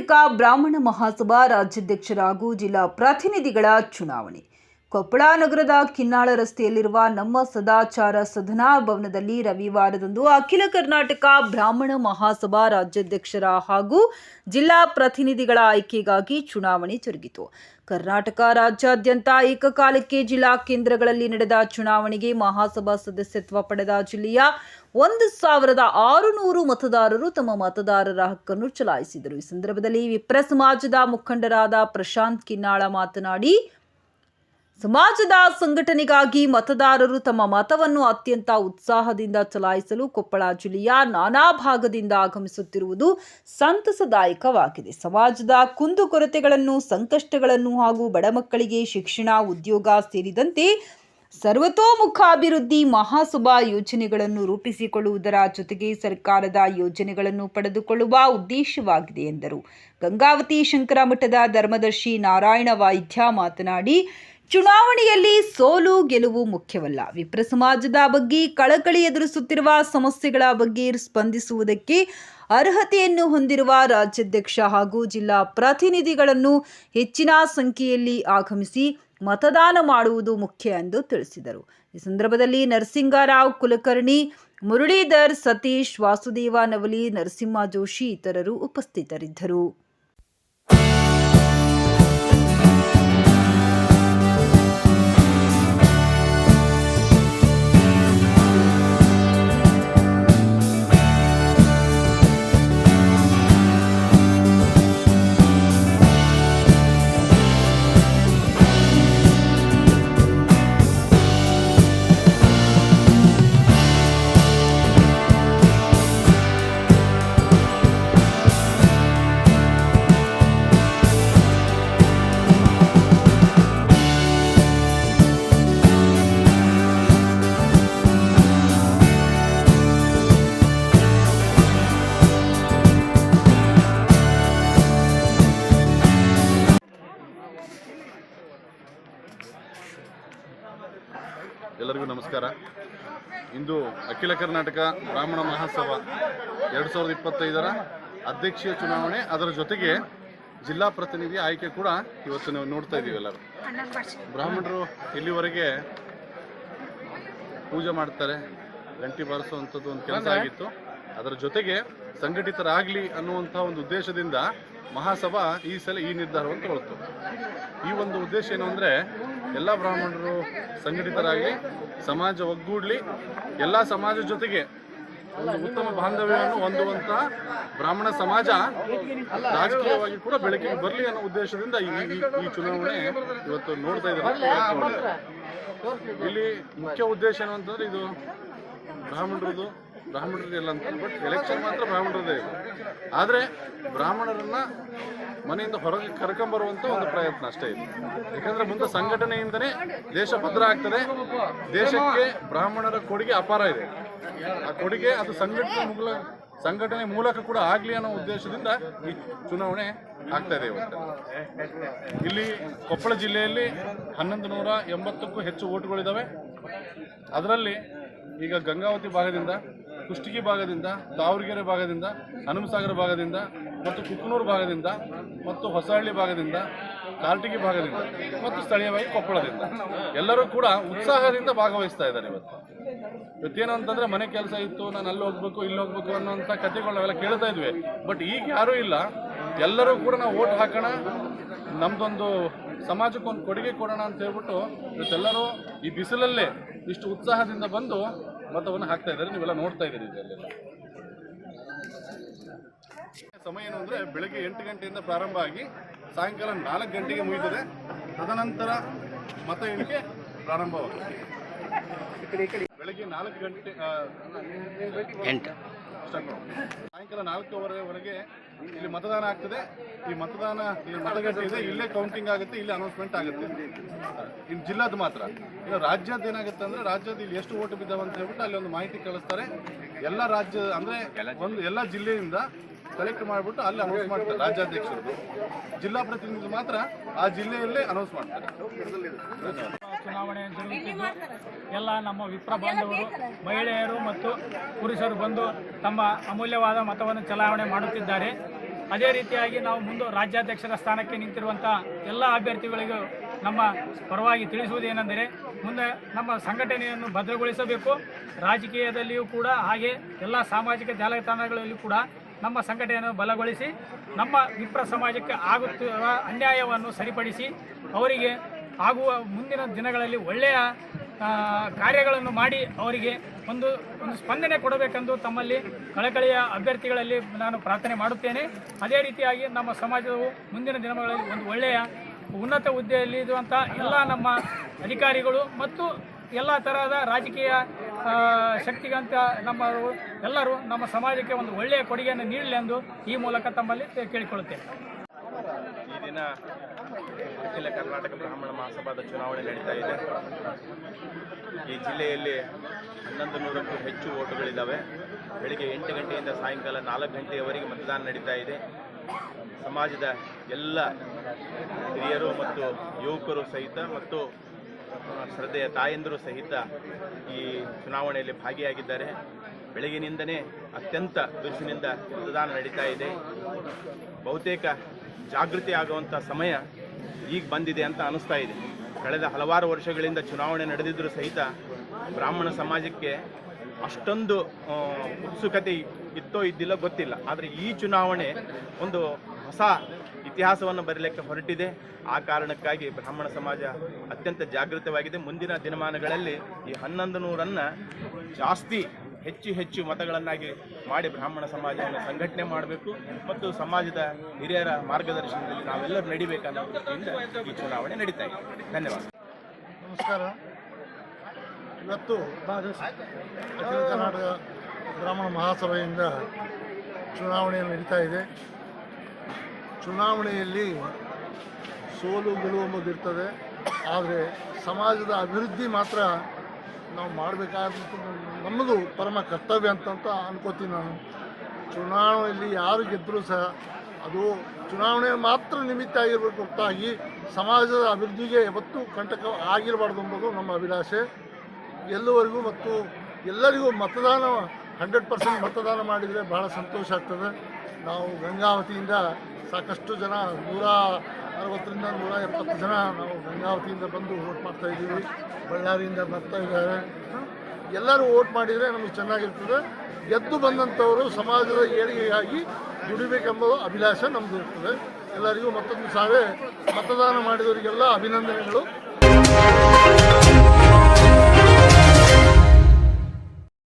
ಕರ್ನಾಟಕ ಬ್ರಾಹ್ಮಣ ಮಹಾಸಭಾ ರಾಜ್ಯಾಧ್ಯಕ್ಷರ ಹಾಗೂ ಜಿಲ್ಲಾ ಪ್ರತಿನಿಧಿಗಳ ಚುನಾವಣೆ. ಕೊಪ್ಪಳ ನಗರದ ಕಿನ್ನಾಳ ರಸ್ತೆಯಲ್ಲಿರುವ ನಮ್ಮ ಸದಾಚಾರ ಸದನಾ ಭವನದಲ್ಲಿ ರವಿವಾರದಂದು ಅಖಿಲ ಕರ್ನಾಟಕ ಬ್ರಾಹ್ಮಣ ಮಹಾಸಭಾ ರಾಜ್ಯಾಧ್ಯಕ್ಷರ ಹಾಗೂ ಜಿಲ್ಲಾ ಪ್ರತಿನಿಧಿಗಳ ಆಯ್ಕೆಗಾಗಿ ಚುನಾವಣೆ ಜರುಗಿತು. ಕರ್ನಾಟಕ ರಾಜ್ಯಾದ್ಯಂತ ಏಕಕಾಲಕ್ಕೆ ಜಿಲ್ಲಾ ಕೇಂದ್ರಗಳಲ್ಲಿ ನಡೆದ ಚುನಾವಣೆಗೆ ಮಹಾಸಭಾ ಸದಸ್ಯತ್ವ ಪಡೆದ ಜಿಲ್ಲೆಯ 1600 ಮತದಾರರು ತಮ್ಮ ಮತದಾರರ ಹಕ್ಕನ್ನು ಚಲಾಯಿಸಿದರು. ಈ ಸಂದರ್ಭದಲ್ಲಿ ವಿಪ್ರ ಸಮಾಜದ ಮುಖಂಡರಾದ ಪ್ರಶಾಂತ್ ಕಿನ್ನಾಳ ಮಾತನಾಡಿ, ಸಮಾಜದ ಸಂಘಟನೆಗಾಗಿ ಮತದಾರರು ತಮ್ಮ ಮತವನ್ನು ಅತ್ಯಂತ ಉತ್ಸಾಹದಿಂದ ಚಲಾಯಿಸಲು ಕೊಪ್ಪಳ ಜಿಲ್ಲೆಯ ನಾನಾ ಭಾಗದಿಂದ ಆಗಮಿಸುತ್ತಿರುವುದು ಸಂತಸದಾಯಕವಾಗಿದೆ. ಸಮಾಜದ ಕುಂದುಕೊರತೆಗಳನ್ನು, ಸಂಕಷ್ಟಗಳನ್ನು ಹಾಗೂ ಬಡ ಮಕ್ಕಳಿಗೆ ಶಿಕ್ಷಣ, ಉದ್ಯೋಗ ಸೇರಿದಂತೆ ಸರ್ವತೋಮುಖ ಅಭಿವೃದ್ಧಿ ಮಹಾಸಭಾ ಯೋಜನೆಗಳನ್ನು ರೂಪಿಸಿಕೊಳ್ಳುವುದರ ಜೊತೆಗೆ ಸರ್ಕಾರದ ಯೋಜನೆಗಳನ್ನು ಪಡೆದುಕೊಳ್ಳುವ ಉದ್ದೇಶವಾಗಿದೆ ಎಂದರು. ಗಂಗಾವತಿ ಶಂಕರ ಮಠದ ಧರ್ಮದರ್ಶಿ ನಾರಾಯಣ ವಾಯ್ದ್ಯ ಮಾತನಾಡಿ, ಚುನಾವಣೆಯಲ್ಲಿ ಸೋಲು ಗೆಲುವು ಮುಖ್ಯವಲ್ಲ. ವಿಪ್ರ ಸಮಾಜದ ಬಗ್ಗೆ ಕಳಕಳಿ ಎದುರಿಸುತ್ತಿರುವ ಸಮಸ್ಯೆಗಳ ಬಗ್ಗೆ ಸ್ಪಂದಿಸುವುದಕ್ಕೆ ಅರ್ಹತೆಯನ್ನು ಹೊಂದಿರುವ ರಾಜ್ಯಾಧ್ಯಕ್ಷ ಹಾಗೂ ಜಿಲ್ಲಾ ಪ್ರತಿನಿಧಿಗಳನ್ನು ಹೆಚ್ಚಿನ ಸಂಖ್ಯೆಯಲ್ಲಿ ಆಗಮಿಸಿ ಮತದಾನ ಮಾಡುವುದು ಮುಖ್ಯ ಎಂದು ತಿಳಿಸಿದರು. ಈ ಸಂದರ್ಭದಲ್ಲಿ ನರಸಿಂಗರಾವ್ ಕುಲಕರ್ಣಿ, ಮುರಳೀಧರ್, ಸತೀಶ್, ವಾಸುದೇವ ನವಲಿ, ನರಸಿಂಹ ಜೋಶಿ ಇತರರು ಉಪಸ್ಥಿತರಿದ್ದರು. ಎಲ್ಲರಿಗೂ ನಮಸ್ಕಾರ. ಇಂದು ಅಖಿಲ ಕರ್ನಾಟಕ ಬ್ರಾಹ್ಮಣ ಮಹಾಸಭಾ 2025ರ ಅಧ್ಯಕ್ಷೀಯ ಚುನಾವಣೆ, ಅದರ ಜೊತೆಗೆ ಜಿಲ್ಲಾ ಪ್ರತಿನಿಧಿ ಆಯ್ಕೆ ಕೂಡ ಇವತ್ತು ನಾವು ನೋಡ್ತಾ ಇದ್ದೀವಿ. ಎಲ್ಲರೂ ಬ್ರಾಹ್ಮಣರು ಇಲ್ಲಿವರೆಗೆ ಪೂಜೆ ಮಾಡ್ತಾರೆ, ಗಂಟಿ ಬಾರಿಸುವಂಥದ್ದು ಒಂದು ಕೆಲಸ ಆಗಿತ್ತು. ಅದರ ಜೊತೆಗೆ ಸಂಘಟಿತರಾಗಲಿ ಅನ್ನುವಂಥ ಒಂದು ಉದ್ದೇಶದಿಂದ ಮಹಾಸಭಾ ಈ ಸಲ ಈ ನಿರ್ಧಾರವನ್ನು ತಗೊಳ್ತು. ಈ ಒಂದು ಉದ್ದೇಶ ಏನು ಅಂದರೆ, ಎಲ್ಲ ಬ್ರಾಹ್ಮಣರು ಸಂಘಟಿತರಾಗಿ ಸಮಾಜ ಒಗ್ಗೂಡಲಿ, ಎಲ್ಲ ಸಮಾಜದ ಜೊತೆಗೆ ಒಂದು ಉತ್ತಮ ಬಾಂಧವ್ಯವನ್ನು ಹೊಂದುವಂಥ ಬ್ರಾಹ್ಮಣ ಸಮಾಜ ರಾಜಕೀಯವಾಗಿ ಕೂಡ ಬೆಳಕಿಗೆ ಬರಲಿ ಅನ್ನೋ ಉದ್ದೇಶದಿಂದ ಈ ಚುನಾವಣೆ ಇವತ್ತು ನೋಡ್ತಾ ಇದ್ದಾರೆ. ಇಲ್ಲಿ ಮುಖ್ಯ ಉದ್ದೇಶ ಏನು ಅಂತಂದರೆ, ಇದು ಬ್ರಾಹ್ಮಣರದ್ದು ಎಲ್ಲ ಅಂತ, ಬಟ್ ಎಲೆಕ್ಷನ್ ಮಾತ್ರ ಬ್ರಾಹ್ಮಣರದೇ ಇದೆ. ಆದರೆ ಬ್ರಾಹ್ಮಣರನ್ನ ಮನೆಯಿಂದ ಹೊರಗೆ ಕರ್ಕೊಂಬರುವಂಥ ಒಂದು ಪ್ರಯತ್ನ ಅಷ್ಟೇ ಇದೆ. ಯಾಕಂದರೆ ಮುಂದೆ ಸಂಘಟನೆಯಿಂದನೇ ದೇಶ ಭದ್ರ ಆಗ್ತದೆ. ದೇಶಕ್ಕೆ ಬ್ರಾಹ್ಮಣರ ಕೊಡುಗೆ ಅಪಾರ ಇದೆ. ಆ ಕೊಡುಗೆ ಅದು ಸಂಘಟನೆ ಮೂಲಕ ಕೂಡ ಆಗಲಿ ಅನ್ನೋ ಉದ್ದೇಶದಿಂದ ಈ ಚುನಾವಣೆ ಆಗ್ತಾ ಇದೆ. ಇವತ್ತು ಇಲ್ಲಿ ಕೊಪ್ಪಳ ಜಿಲ್ಲೆಯಲ್ಲಿ 1180ಕ್ಕೂ ಹೆಚ್ಚು ಓಟುಗಳಿದ್ದಾವೆ. ಅದರಲ್ಲಿ ಈಗ ಗಂಗಾವತಿ ಭಾಗದಿಂದ, ಕುಷ್ಟಗಿ ಭಾಗದಿಂದ, ತಾವರಗೆರೆ ಭಾಗದಿಂದ, ಹನುಮಸಾಗರ ಭಾಗದಿಂದ ಮತ್ತು ಕುಕ್ಕನೂರು ಭಾಗದಿಂದ ಮತ್ತು ಹೊಸಹಳ್ಳಿ ಭಾಗದಿಂದ, ಕಾರಟಗಿ ಭಾಗದಿಂದ ಮತ್ತು ಸ್ಥಳೀಯವಾಗಿ ಕೊಪ್ಪಳದಿಂದ ಎಲ್ಲರೂ ಕೂಡ ಉತ್ಸಾಹದಿಂದ ಭಾಗವಹಿಸ್ತಾ ಇದ್ದಾರೆ. ಇವತ್ತೇನು ಅಂತಂದರೆ, ಮನೆ ಕೆಲಸ ಇತ್ತು, ನಾನು ಅಲ್ಲಿ ಹೋಗ್ಬೇಕು ಇಲ್ಲಿ ಹೋಗ್ಬೇಕು ಅನ್ನೋಂಥ ಕಥೆಗಳು ನಾವೆಲ್ಲ ಕೇಳ್ತಾ ಇದ್ವಿ. ಬಟ್ ಈಗ ಯಾರೂ ಇಲ್ಲ. ಎಲ್ಲರೂ ಕೂಡ ನಾವು ಓಟ್ ಹಾಕೋಣ, ನಮ್ಮದೊಂದು ಸಮಾಜಕ್ಕೊಂದು ಕೊಡುಗೆ ಕೊಡೋಣ ಅಂತ ಹೇಳ್ಬಿಟ್ಟು ಇವತ್ತೆಲ್ಲರೂ ಈ ಬಿಸಿಲಲ್ಲೇ ಇಷ್ಟು ಉತ್ಸಾಹದಿಂದ ಬಂದು ಮತವನ್ನು ಹಾಕ್ತಾ ಇದ್ದಾರೆ. ನೀವೆಲ್ಲ ನೋಡ್ತಾ ಇದ್ದೀರಿ. ಇದರಲ್ಲೆಲ್ಲ ಸಮಯ ಏನು ಅಂದರೆ, ಬೆಳಗ್ಗೆ 8 ಗಂಟೆಯಿಂದ ಪ್ರಾರಂಭ ಆಗಿ ಸಾಯಂಕಾಲ 4 ಗಂಟೆಗೆ ಮುಗಿತದೆ. ತದನಂತರ ಮತ ಎಣಿಕೆ ಪ್ರಾರಂಭವಾಗುತ್ತೆ. ಬೆಳಗ್ಗೆ 4 ಗಂಟೆ ಸಾಯಂಕಾಲ 4:15ವರೆಗೆ ಇಲ್ಲಿ ಮತದಾನ ಆಗ್ತದೆ. ಈ ಮತಗಟ್ಟೆ ಇದೆ, ಇಲ್ಲೇ ಕೌಂಟಿಂಗ್ ಆಗುತ್ತೆ, ಇಲ್ಲಿ ಅನೌನ್ಸ್ಮೆಂಟ್ ಆಗುತ್ತೆ. ಇನ್ನು ಜಿಲ್ಲಾದ ಮಾತ್ರ. ಇನ್ನು ರಾಜ್ಯದ ಏನಾಗುತ್ತೆ ಅಂದರೆ, ರಾಜ್ಯದ ಇಲ್ಲಿ ಎಷ್ಟು ಓಟು ಬಿದ್ದಾವೆ ಅಂತ ಹೇಳ್ಬಿಟ್ಟು ಅಲ್ಲಿ ಒಂದು ಮಾಹಿತಿ ಕಳಿಸ್ತಾರೆ. ಎಲ್ಲ ರಾಜ್ಯ ಅಂದರೆ ಎಲ್ಲ ಜಿಲ್ಲೆಯಿಂದ ಕಲೆಕ್ಟ್ ಮಾಡಿಬಿಟ್ಟು ಅಲ್ಲಿ ಅನೌನ್ಸ್ ಮಾಡ್ತಾರೆ ರಾಜ್ಯಾಧ್ಯಕ್ಷರು. ಜಿಲ್ಲಾ ಪ್ರತಿನಿಧಿ ಮಾತ್ರ ಆ ಜಿಲ್ಲೆಯಲ್ಲೇ ಅನೌನ್ಸ್ ಮಾಡ್ತಾರೆ. ಚುನಾವಣೆ ಜರುಗುತ್ತಿದ್ದು ಎಲ್ಲ ನಮ್ಮ ವಿಪ್ರ ಬಾಂಧವರು, ಮಹಿಳೆಯರು ಮತ್ತು ಪುರುಷರು ಬಂದು ತಮ್ಮ ಅಮೂಲ್ಯವಾದ ಮತವನ್ನು ಚಲಾವಣೆ ಮಾಡುತ್ತಿದ್ದಾರೆ. ಅದೇ ರೀತಿಯಾಗಿ ನಾವು ಮುಂದೆ ರಾಜ್ಯಾಧ್ಯಕ್ಷರ ಸ್ಥಾನಕ್ಕೆ ನಿಂತಿರುವಂಥ ಎಲ್ಲ ಅಭ್ಯರ್ಥಿಗಳಿಗೂ ನಮ್ಮ ಪರವಾಗಿ ತಿಳಿಸುವುದೇನೆಂದರೆ ಮುಂದೆ ನಮ್ಮ ಸಂಘಟನೆಯನ್ನು ಭದ್ರಗೊಳಿಸಬೇಕು. ರಾಜಕೀಯದಲ್ಲಿಯೂ ಕೂಡ ಹಾಗೆ ಎಲ್ಲ ಸಾಮಾಜಿಕ ಜಾಲತಾಣಗಳಲ್ಲಿಯೂ ಕೂಡ ನಮ್ಮ ಸಂಘಟನೆಯನ್ನು ಬಲಗೊಳಿಸಿ ನಮ್ಮ ವಿಪ್ರ ಸಮಾಜಕ್ಕೆ ಆಗುತ್ತಿರುವ ಅನ್ಯಾಯವನ್ನು ಸರಿಪಡಿಸಿ ಅವರಿಗೆ ಆಗುವ ಮುಂದಿನ ದಿನಗಳಲ್ಲಿ ಒಳ್ಳೆಯ ಕಾರ್ಯಗಳನ್ನು ಮಾಡಿ ಅವರಿಗೆ ಒಂದು ಸ್ಪಂದನೆ ಕೊಡಬೇಕೆಂದು ತಮ್ಮಲ್ಲಿ ಕಳಕಳಿಯ ಅಭ್ಯರ್ಥಿಗಳಲ್ಲಿ ನಾನು ಪ್ರಾರ್ಥನೆ ಮಾಡುತ್ತೇನೆ. ಅದೇ ರೀತಿಯಾಗಿ ನಮ್ಮ ಸಮಾಜವು ಮುಂದಿನ ದಿನಗಳಲ್ಲಿ ಒಂದು ಒಳ್ಳೆಯ ಉನ್ನತ ಹುದ್ದೆಯಲ್ಲಿ ಇರುವಂಥ ಎಲ್ಲ ನಮ್ಮ ಅಧಿಕಾರಿಗಳು ಮತ್ತು ಎಲ್ಲ ತರಹದ ರಾಜಕೀಯ ಶಕ್ತಿಗಂತ ಎಲ್ಲರೂ ನಮ್ಮ ಸಮಾಜಕ್ಕೆ ಒಂದು ಒಳ್ಳೆಯ ಕೊಡುಗೆಯನ್ನು ನೀಡಲಿ ಎಂದು ಈ ಮೂಲಕ ತಮ್ಮಲ್ಲಿ ಕೇಳಿಕೊಳ್ಳುತ್ತೇನೆ. ಈ ದಿನ ಅಖಿಲ ಕರ್ನಾಟಕ ಬ್ರಾಹ್ಮಣ ಮಹಾಸಭಾದ ಚುನಾವಣೆ ನಡೀತಾ ಇದೆ. ಈ ಜಿಲ್ಲೆಯಲ್ಲಿ 1100ಕ್ಕೂ ಹೆಚ್ಚು ಓಟುಗಳಿದ್ದಾವೆ. ಬೆಳಿಗ್ಗೆ 8 ಗಂಟೆಯಿಂದ ಸಾಯಂಕಾಲ 4 ಗಂಟೆಯವರೆಗೆ ಮತದಾನ ನಡೀತಾ ಇದೆ. ಸಮಾಜದ ಎಲ್ಲ ಹಿರಿಯರು ಮತ್ತು ಯುವಕರು ಸಹಿತ ಮತ್ತು ಶ್ರದ್ಧೆಯ ತಾಯಂದಿರು ಸಹಿತ ಈ ಚುನಾವಣೆಯಲ್ಲಿ ಭಾಗಿಯಾಗಿದ್ದಾರೆ. ಬೆಳಗಿನಿಂದನೇ ಅತ್ಯಂತ ಬಿರುಸಿನಿಂದ ಮತದಾನ ನಡೀತಾ ಇದೆ. ಬಹುತೇಕ ಜಾಗೃತಿ ಆಗುವಂಥ ಸಮಯ ಈಗ ಬಂದಿದೆ ಅಂತ ಅನಿಸ್ತಾ ಇದೆ. ಕಳೆದ ಹಲವಾರು ವರ್ಷಗಳಿಂದ ಚುನಾವಣೆ ನಡೆದಿದ್ದರೂ ಸಹಿತ ಬ್ರಾಹ್ಮಣ ಸಮಾಜಕ್ಕೆ ಅಷ್ಟೊಂದು ಉತ್ಸುಕತೆ ಇತ್ತೋ ಇದ್ದಿಲ್ಲ ಗೊತ್ತಿಲ್ಲ. ಆದರೆ ಈ ಚುನಾವಣೆ ಒಂದು ಹೊಸ ಇತಿಹಾಸವನ್ನು ಬರೀಲಿಕ್ಕೆ ಹೊರಟಿದೆ. ಆ ಕಾರಣಕ್ಕಾಗಿ ಬ್ರಾಹ್ಮಣ ಸಮಾಜ ಅತ್ಯಂತ ಜಾಗೃತವಾಗಿದೆ. ಮುಂದಿನ ದಿನಮಾನಗಳಲ್ಲಿ ಈ 1100 ಜಾಸ್ತಿ ಹೆಚ್ಚು ಮತಗಳನ್ನಾಗಿ ಮಾಡಿ ಬ್ರಾಹ್ಮಣ ಸಮಾಜವನ್ನು ಸಂಘಟನೆ ಮಾಡಬೇಕು ಮತ್ತು ಸಮಾಜದ ಹಿರಿಯರ ಮಾರ್ಗದರ್ಶನದಲ್ಲಿ ನಾವೆಲ್ಲರೂ ನಡಿಬೇಕನ್ನೋ ದೃಷ್ಟಿಯಿಂದ ಈ ಚುನಾವಣೆ ನಡೀತಾ ಇದೆ. ಧನ್ಯವಾದ. ನಮಸ್ಕಾರ. ಇವತ್ತು ಅಖಿಲ ಕರ್ನಾಟಕ ಬ್ರಾಹ್ಮಣ ಮಹಾಸಭೆಯಿಂದ ಚುನಾವಣೆ ನಡೀತಾ ಇದೆ. ಚುನಾವಣೆಯಲ್ಲಿ ಸೋಲು ಗೆಲುವು ಎಂಬುದಿರ್ತದೆ. ಆದರೆ ಸಮಾಜದ ಅಭಿವೃದ್ಧಿ ಮಾತ್ರ ನಾವು ಮಾಡಬೇಕಾದಂಥ ನಮ್ಮದು ಪರಮ ಕರ್ತವ್ಯ ಅಂತ ಅನ್ಕೋತೀನಿ ನಾನು. ಚುನಾವಣೆಯಲ್ಲಿ ಯಾರು ಗೆದ್ದರೂ ಸಹ ಅದು ಚುನಾವಣೆ ಮಾತ್ರ ನಿಮಿತ್ತ ಆಗಿರಬೇಕು ಹೊರತಾಗಿ ಸಮಾಜದ ಅಭಿವೃದ್ಧಿಗೆ ಯಾವತ್ತೂ ಕಂಟಕ ಆಗಿರಬಾರ್ದು ಎಂಬುದು ನಮ್ಮ ಅಭಿಲಾಷೆ. ಎಲ್ಲವರೆಗೂ ಮತ್ತು ಎಲ್ಲರಿಗೂ ಮತದಾನ 100% ಮತದಾನ ಮಾಡಿದರೆ ಬಹಳ ಸಂತೋಷ ಆಗ್ತದೆ. ನಾವು ಗಂಗಾವತಿಯಿಂದ ಸಾಕಷ್ಟು ಜನ 160ರಿಂದ 170 ಜನ ನಾವು ಗಂಗಾವತಿಯಿಂದ ಬಂದು ವೋಟ್ ಮಾಡ್ತಾಯಿದ್ದೀವಿ. ಬಳ್ಳಾರಿಯಿಂದ ಬರ್ತಾ ಇದ್ದಾರೆ. ಎಲ್ಲರೂ ವೋಟ್ ಮಾಡಿದರೆ ನಮಗೆ ಚೆನ್ನಾಗಿರ್ತದೆ. ಗೆದ್ದು ಬಂದಂಥವರು ಸಮಾಜದ ಏಳಿಗೆಗಾಗಿ ದುಡಿಬೇಕೆಂಬುದು ಅಭಿಲಾಷೆ ನಮ್ಮದು ಇರ್ತದೆ. ಎಲ್ಲರಿಗೂ ಮತ್ತೊಂದು ಸಾರಿ ಮತದಾನ ಮಾಡಿದವರಿಗೆಲ್ಲ ಅಭಿನಂದನೆಗಳು.